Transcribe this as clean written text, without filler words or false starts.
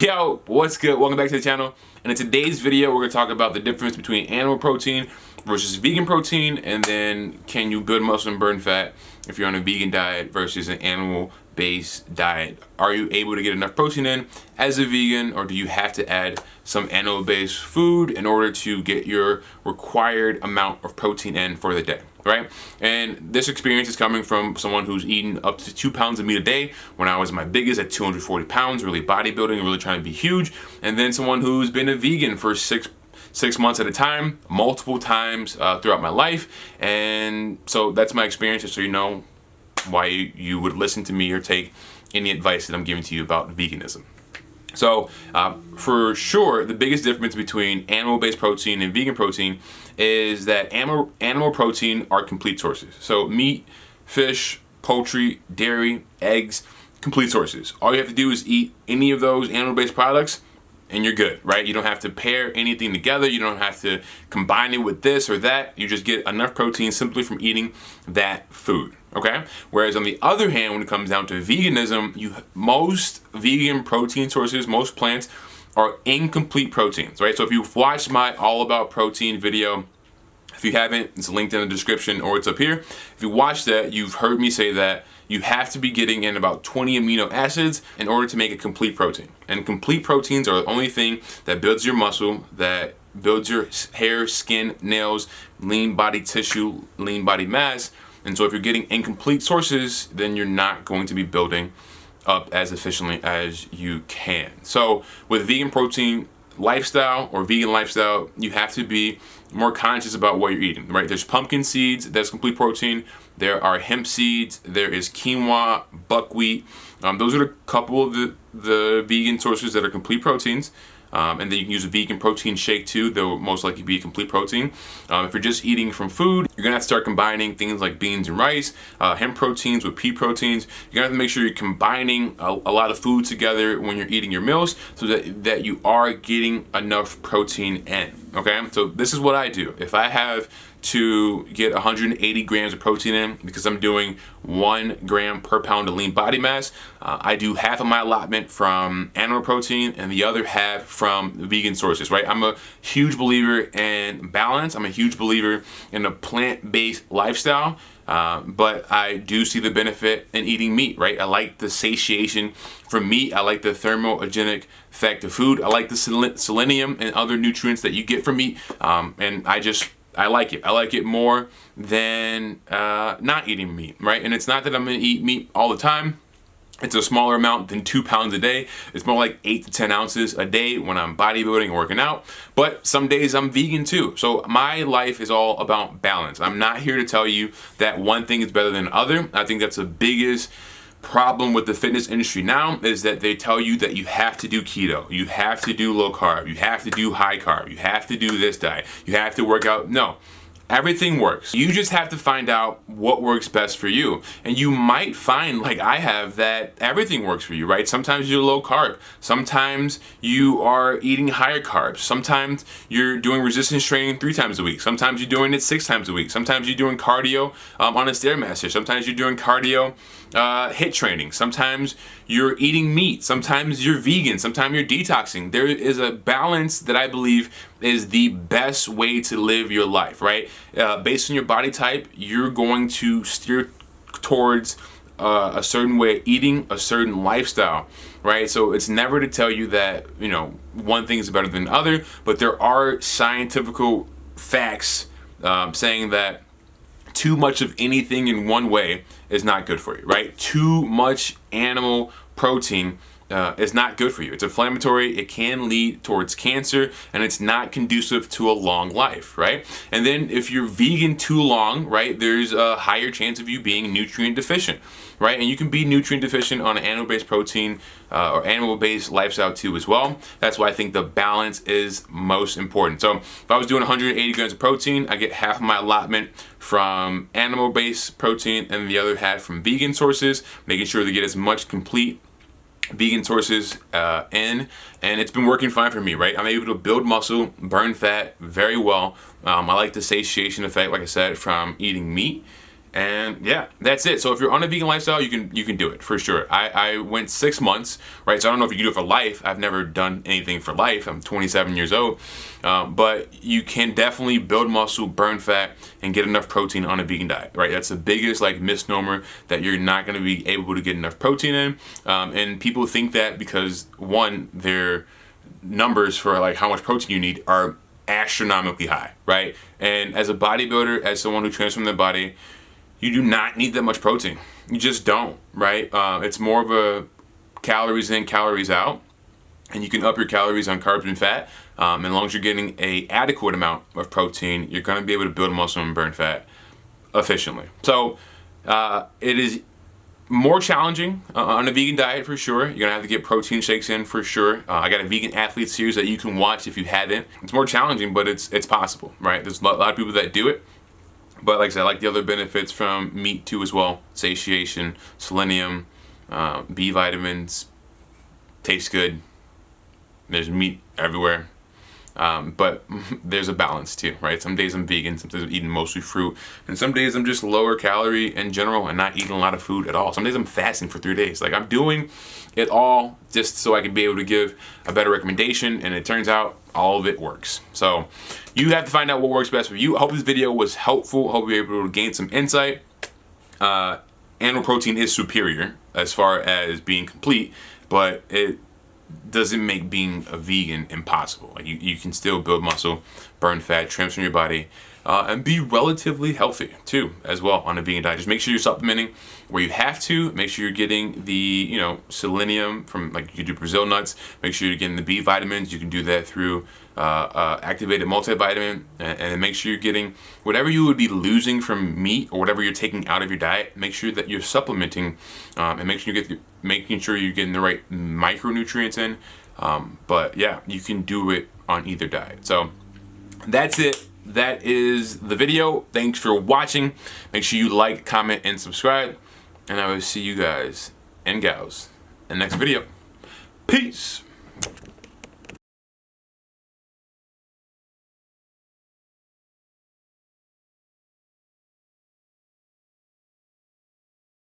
Yo, what's good? Welcome back to the channel. And in today's video, we're going to talk about the difference between animal protein versus vegan protein, and then can you build muscle and burn fat if you're on a vegan diet versus an animal-based diet? Are you able to get enough protein in as a vegan, or do you have to add some animal-based food in order to get your required amount of protein in for the day? Right? And this experience is coming from someone who's eaten up to 2 pounds of meat a day when I was my biggest at 240 pounds, really bodybuilding and really trying to be huge. And then someone who's been a vegan for six months at a time, multiple times throughout my life. And so that's my experience, just so you know why you would listen to me or take any advice that I'm giving to you about veganism. So for sure, the biggest difference between animal-based protein and vegan protein is that animal protein are complete sources. So meat, fish, poultry, dairy, eggs, complete sources. All you have to do is eat any of those animal-based products and you're good, right? You don't have to pair anything together. You don't have to combine it with this or that. You just get enough protein simply from eating that food, okay? Whereas on the other hand, when it comes down to veganism, most vegan protein sources, most plants, are incomplete proteins, right? So if you've watched my All About Protein video, if you haven't, it's linked in the description or it's up here. If you watched that, you've heard me say that you have to be getting in about 20 amino acids in order to make a complete protein. And complete proteins are the only thing that builds your muscle, that builds your hair, skin, nails, lean body tissue, lean body mass. And so if you're getting incomplete sources, then you're not going to be building up as efficiently as you can. So with vegan protein lifestyle or vegan lifestyle, you have to be more conscious about what you're eating, right? There's pumpkin seeds, that's complete protein. There are hemp seeds, there is quinoa, buckwheat. Those are a couple of the vegan sources that are complete proteins. And then you can use a vegan protein shake too. They'll most likely be complete protein. If you're just eating from food, you're gonna have to start combining things like beans and rice, hemp proteins with pea proteins. You're gonna have to make sure you're combining a lot of food together when you're eating your meals so that you are getting enough protein in, okay? So this is what I do. If I have to get 180 grams of protein in because I'm doing 1 gram per pound of lean body mass, I do half of my allotment from animal protein and the other half from vegan sources, right? I'm a huge believer in balance. I'm a huge believer in a plant-based lifestyle, but I do see the benefit in eating meat, right? I like the satiation from meat. I like the thermogenic effect of food. I like the selenium and other nutrients that you get from meat, and I like it. I like it more than not eating meat, right? And it's not that I'm gonna eat meat all the time. It's a smaller amount than 2 pounds a day. It's more like 8 to 10 ounces a day when I'm bodybuilding and working out. But some days I'm vegan too. So my life is all about balance. I'm not here to tell you that one thing is better than the other. I think that's the biggest problem with the fitness industry now, is that they tell you that you have to do keto, you have to do low carb, you have to do high carb, you have to do this diet, you have to work out. No, everything works. You just have to find out what works best for you. And you might find, like I have, that everything works for you, right? Sometimes you're low carb. Sometimes you are eating higher carbs. Sometimes you're doing resistance training 3 times a week. Sometimes you're doing it 6 times a week. Sometimes you're doing cardio on a Stairmaster. Sometimes you're doing cardio HIIT training. Sometimes you're eating meat. Sometimes you're vegan. Sometimes you're detoxing. There is a balance that I believe is the best way to live your life, right? Based on your body type, you're going to steer towards a certain way of eating, a certain lifestyle, right? So it's never to tell you that, you know, one thing is better than the other, but there are scientific facts saying that too much of anything in one way is not good for you, right? Too much animal protein is not good for you. It's inflammatory, it can lead towards cancer, and it's not conducive to a long life, right? And then if you're vegan too long, right, there's a higher chance of you being nutrient deficient, right? And you can be nutrient deficient on an animal-based protein or animal-based lifestyle too as well. That's why I think the balance is most important. So if I was doing 180 grams of protein, I get half of my allotment from animal-based protein and the other half from vegan sources, making sure to get as much complete vegan sources in, and it's been working fine for me, right? I'm able to build muscle, burn fat very well. I like the satiation effect, like I said, from eating meat, And yeah, that's it. So if you're on a vegan lifestyle, you can do it for sure. I went 6 months, right? So I don't know if you can do it for life. I've never done anything for life. I'm 27 years old, but you can definitely build muscle, burn fat, and get enough protein on a vegan diet, right? That's the biggest like misnomer, that you're not going to be able to get enough protein in, and people think that because one, their numbers for like how much protein you need are astronomically high, right? And as a bodybuilder, as someone who transforms their body, you do not need that much protein. You just don't, right? It's more of a calories in, calories out, and you can up your calories on carbs and fat. As long as you're getting a adequate amount of protein, you're going to be able to build muscle and burn fat efficiently. So it is more challenging on a vegan diet for sure. You're gonna have to get protein shakes in for sure. I got a vegan athlete series that you can watch if you haven't. It's more challenging, but it's possible, right? There's a lot of people that do it. But like I said, I like the other benefits from meat too as well. Satiation, selenium, B vitamins, tastes good. There's meat everywhere. But there's a balance too, right? Some days I'm vegan, some days I'm eating mostly fruit, and some days I'm just lower calorie in general and not eating a lot of food at all. Some days I'm fasting for 3 days. Like, I'm doing it all just so I can be able to give a better recommendation, and it turns out all of it works. So you have to find out what works best for you. I hope this video was helpful. I hope you're able to gain some insight. Animal protein is superior as far as being complete, but it doesn't make being a vegan impossible. Like, you can still build muscle, burn fat, transform your body, and be relatively healthy too as well on a vegan diet. Just make sure you're supplementing where you have to. Make sure you're getting the selenium from, like, you can do Brazil nuts. Make sure you're getting the B vitamins. You can do that through activated multivitamin, and make sure you're getting whatever you would be losing from meat or whatever you're taking out of your diet. Make sure that you're supplementing, and make sure making sure you're getting the right micronutrients in. But yeah, you can do it on either diet. So that's it. That is the video. Thanks for watching. Make sure you like, comment, and subscribe. And I will see you guys and gals in the next video. Peace.